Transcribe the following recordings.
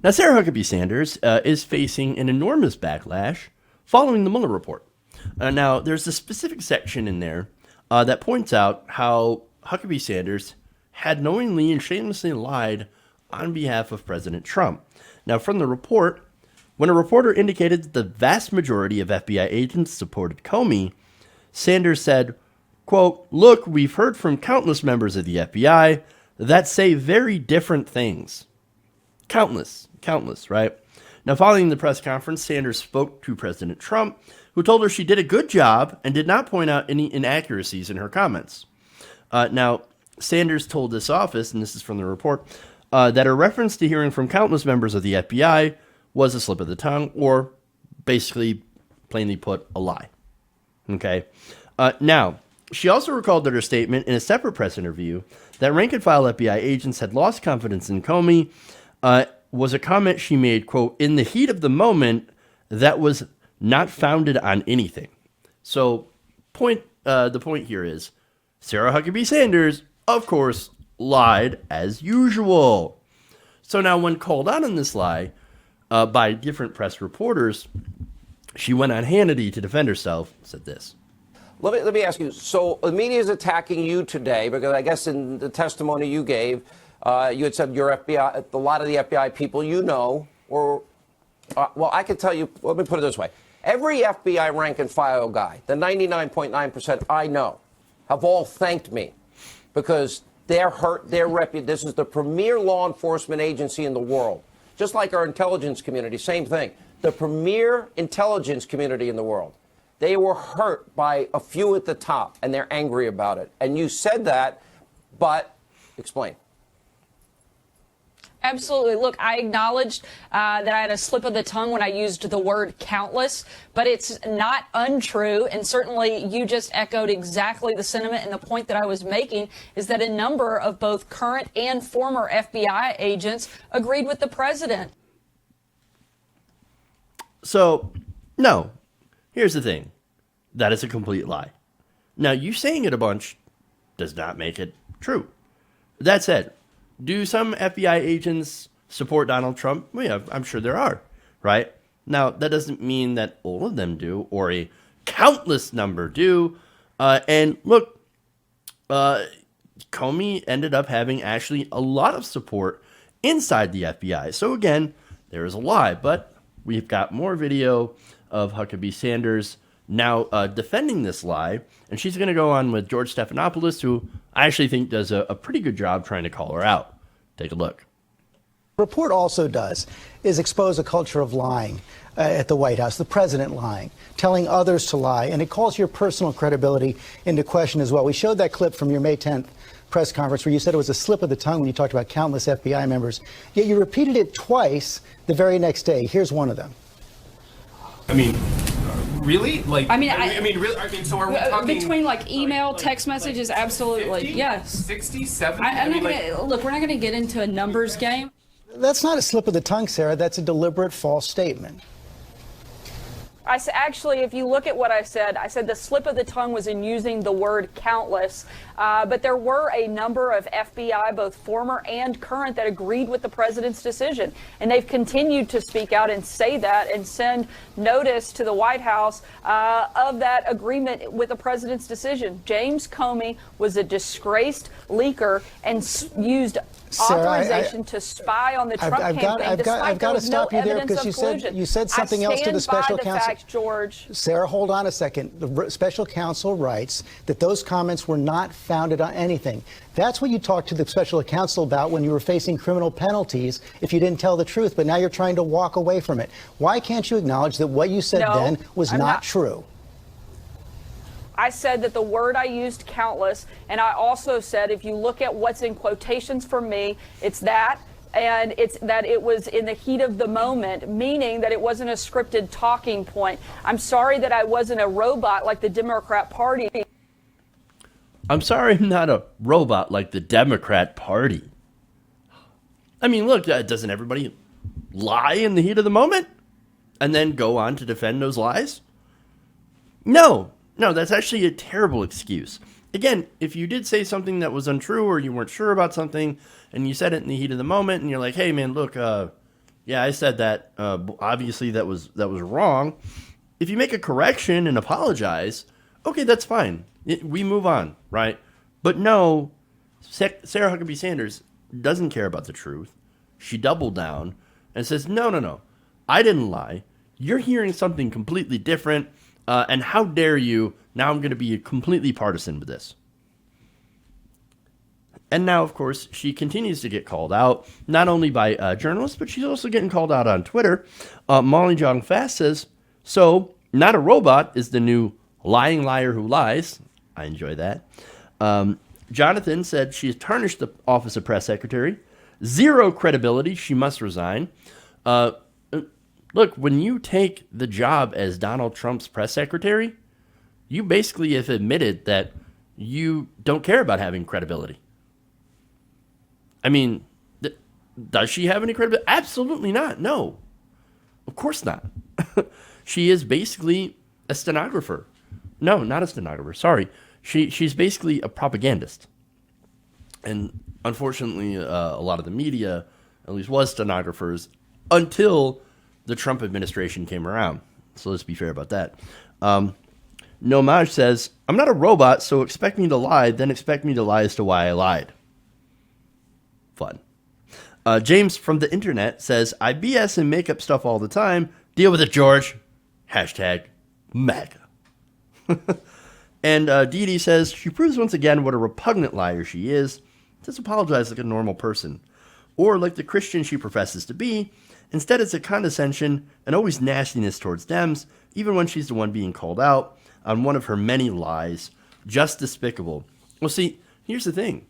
Now, Sarah Huckabee Sanders is facing an enormous backlash following the Mueller report. Now, there's a specific section in there that points out how Huckabee Sanders had knowingly and shamelessly lied on behalf of President Trump. Now, from the report, when a reporter indicated that the vast majority of FBI agents supported Comey, Sanders said, quote, "Look, we've heard from countless members of the FBI that say very different things." Countless, right? Now, following the press conference, Sanders spoke to President Trump, who told her she did a good job and did not point out any inaccuracies in her comments. Now, Sanders told this office, and this is from the report, that her reference to hearing from countless members of the FBI was a slip of the tongue, or basically, plainly put, a lie. Okay? Now, she also recalled that her statement in a separate press interview that rank-and-file FBI agents had lost confidence in Comey was a comment she made, quote, "in the heat of the moment that was not founded on anything." So the point here is Sarah Huckabee Sanders, of course, lied as usual. So now when called out on this lie by different press reporters, she went on Hannity to defend herself, said this. Let me ask you, so the media is attacking you today because I guess in the testimony you gave, you had said your FBI, a lot of the FBI people you know, or, well, I can tell you, let me put it this way. Every FBI rank and file guy, the 99.9% I know, have all thanked me because they're hurt, this is the premier law enforcement agency in the world. Just like our intelligence community, same thing. The premier intelligence community in the world. They were hurt by a few at the top, and they're angry about it. And you said that, but explain. Absolutely. Look, I acknowledged that I had a slip of the tongue when I used the word countless, but it's not untrue. And certainly you just echoed exactly the sentiment, and the point that I was making is that a number of both current and former FBI agents agreed with the president. So, no. Here's the thing. That is a complete lie. Now, you saying it a bunch does not make it true. That said, do some FBI agents support Donald Trump? Well, yeah, I'm sure there are, right? Now, that doesn't mean that all of them do, or a countless number do. And look, Comey ended up having actually a lot of support inside the FBI. So again, there is a lie, but we've got more video of Huckabee Sanders now defending this lie, and she's going to go on with George Stephanopoulos, who I actually think does a pretty good job trying to call her out. Take a look. Report also does is expose a culture of lying at the White House, the president lying, telling others to lie, and it calls your personal credibility into question as well. We showed that clip from your May 10th press conference where you said it was a slip of the tongue when you talked about countless FBI members, yet you repeated it twice the very next day. Here's one of them. I mean, really? Like, I mean, really? I mean, so are we talking between like email, text messages? Absolutely, 50, yes. 60, 70? Look, we're not going to get into a numbers game. That's not a slip of the tongue, Sarah. That's a deliberate false statement. Actually, if you look at what I said the slip of the tongue was in using the word countless, but there were a number of FBI, both former and current, that agreed with the president's decision. And they've continued to speak out and say that and send notice to the White House of that agreement with the president's decision. James Comey was a disgraced leaker and used authorization to spy on the Trump campaign. I've got to stop you there because you said something else to the special counsel. George. Sarah, hold on a second. The special counsel writes that those comments were not founded on anything. That's what you talked to the special counsel about when you were facing criminal penalties if you didn't tell the truth, but now you're trying to walk away from it. Why can't you acknowledge that what you said then was not true? I said that the word I used, countless, and I also said if you look at what's in quotations for me, it's that, and it's that it was in the heat of the moment, meaning that it wasn't a scripted talking point. I'm sorry that I wasn't a robot like the Democrat Party. I'm sorry I'm not a robot like the Democrat Party. I mean, look, doesn't everybody lie in the heat of the moment and then go on to defend those lies? No, that's actually a terrible excuse. Again, if you did say something that was untrue or you weren't sure about something and you said it in the heat of the moment and you're like, hey, man, look, Yeah, I said that. Obviously, that was wrong. If you make a correction and apologize, okay, that's fine. We move on, right? But no, Sarah Huckabee Sanders doesn't care about the truth. She doubled down and says, no, no, no, I didn't lie. You're hearing something completely different. And how dare you? Now I'm going to be completely partisan with this. And now, of course, she continues to get called out, not only by journalists, but she's also getting called out on Twitter. Molly Jong Fast says, so, not a robot is the new lying liar who lies. I enjoy that. Jonathan said she has tarnished the office of press secretary. Zero credibility. She must resign. Look, when you take the job as Donald Trump's press secretary, you basically have admitted that you don't care about having credibility. I mean, does she have any credibility? Absolutely not. No, of course not. She is basically a stenographer. No, not a stenographer. Sorry. She's basically a propagandist. And unfortunately, a lot of the media, at least, was stenographers until the Trump administration came around. So let's be fair about that. Nomaj says, I'm not a robot, so expect me to lie, then expect me to lie as to why I lied. Fun. James from the internet says, I BS and make up stuff all the time. Deal with it, George. Hashtag MAGA. And Dee Dee says, she proves once again what a repugnant liar she is. Just apologize like a normal person. Or like the Christian she professes to be. Instead, it's a condescension and always nastiness towards Dems, even when she's the one being called out on one of her many lies. Just despicable. Well, see, here's the thing.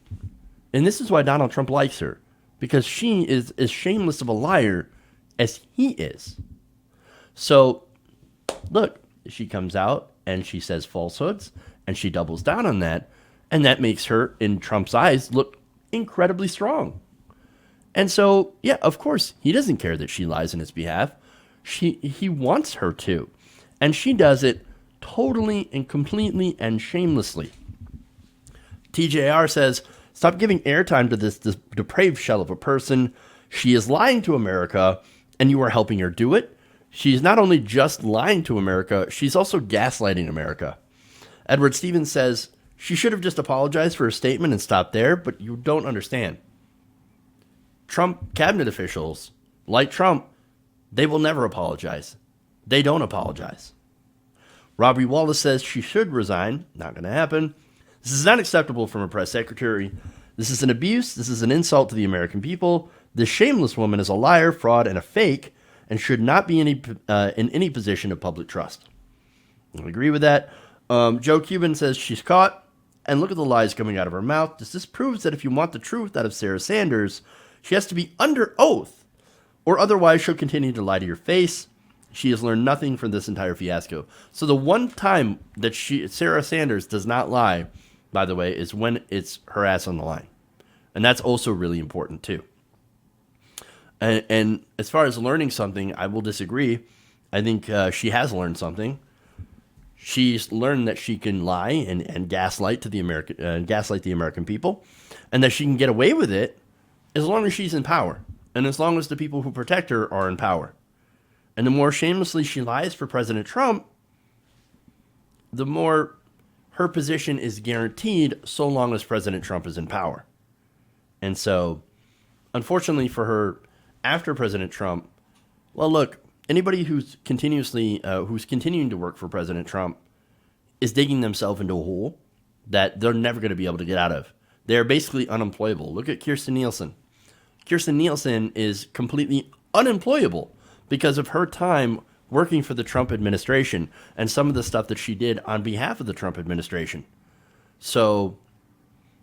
And this is why Donald Trump likes her. Because she is as shameless of a liar as he is. So, look, she comes out and she says falsehoods and she doubles down on that. And that makes her, in Trump's eyes, look incredibly strong. And so, yeah, of course, he doesn't care that she lies on his behalf. He wants her to. And she does it totally and completely and shamelessly. TJR says, stop giving airtime to this depraved shell of a person. She is lying to America, and you are helping her do it. She's not only just lying to America, she's also gaslighting America. Edward Stevens says, she should have just apologized for her statement and stopped there, but you don't understand. Trump cabinet officials, like Trump, they will never apologize. They don't apologize. Robbie Wallace says she should resign. Not going to happen. This is not acceptable from a press secretary. This is an abuse. This is an insult to the American people. This shameless woman is a liar, fraud, and a fake, and should not be in any position of public trust. I agree with that. Joe Cuban says she's caught, and look at the lies coming out of her mouth. This proves that if you want the truth out of Sarah Sanders, she has to be under oath, or otherwise she'll continue to lie to your face. She has learned nothing from this entire fiasco. So the one time that Sarah Sanders does not lie, by the way, is when it's her ass on the line. And that's also really important, too. And as far as learning something, I will disagree. I think she has learned something. She's learned that she can lie and gaslight the American people, and that she can get away with it as long as she's in power, and as long as the people who protect her are in power. And the more shamelessly she lies for President Trump, the more her position is guaranteed so long as President Trump is in power. And so, unfortunately for her, after President Trump, well, look, anybody who's continuing to work for President Trump is digging themselves into a hole that they're never going to be able to get out of. They're basically unemployable. Look at Kirstjen Nielsen. Kirstjen Nielsen is completely unemployable because of her time working for the Trump administration and some of the stuff that she did on behalf of the Trump administration. So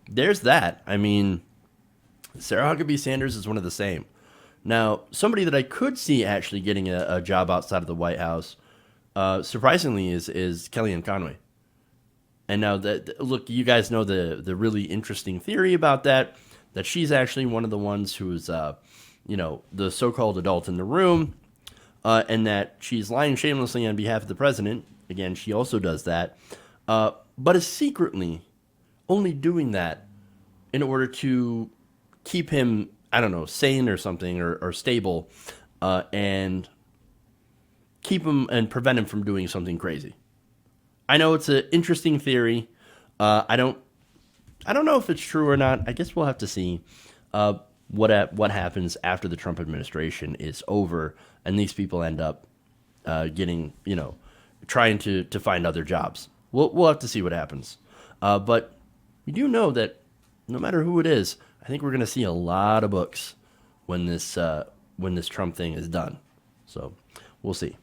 there's that. I mean, Sarah Huckabee Sanders is one of the same. Now, somebody that I could see actually getting a job outside of the White House, surprisingly, is Kellyanne Conway. And now, look, you guys know the really interesting theory about that she's actually one of the ones who's, the so-called adult in the room, and that she's lying shamelessly on behalf of the president. Again, she also does that, but is secretly only doing that in order to keep him, I don't know, sane or something, or stable, and keep him and prevent him from doing something crazy. I know it's an interesting theory. I don't know if it's true or not. I guess we'll have to see what happens after the Trump administration is over and these people end up getting, trying to find other jobs. We'll have to see what happens. But we do know that no matter who it is, I think we're going to see a lot of books when this Trump thing is done. So we'll see.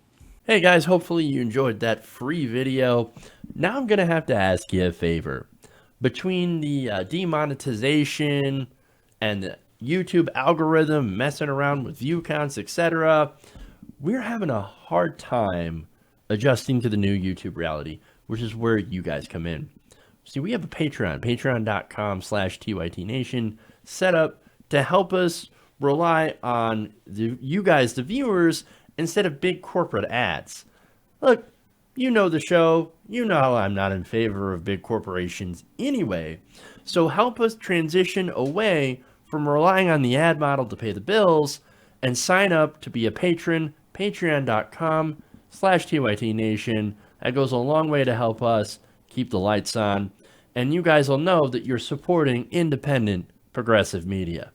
Hey guys, hopefully you enjoyed that free video. Now I'm going to have to ask you a favor. Between the demonetization and the YouTube algorithm messing around with view counts, etc., we're having a hard time adjusting to the new YouTube reality, which is where you guys come in. See, we have a Patreon, patreon.com/TYTNation, set up to help us rely on you guys, the viewers, instead of big corporate ads. Look, you know the show. You know I'm not in favor of big corporations anyway. So help us transition away from relying on the ad model to pay the bills and sign up to be a patron, patreon.com/TYTNation. That goes a long way to help us keep the lights on. And you guys will know that you're supporting independent, progressive media.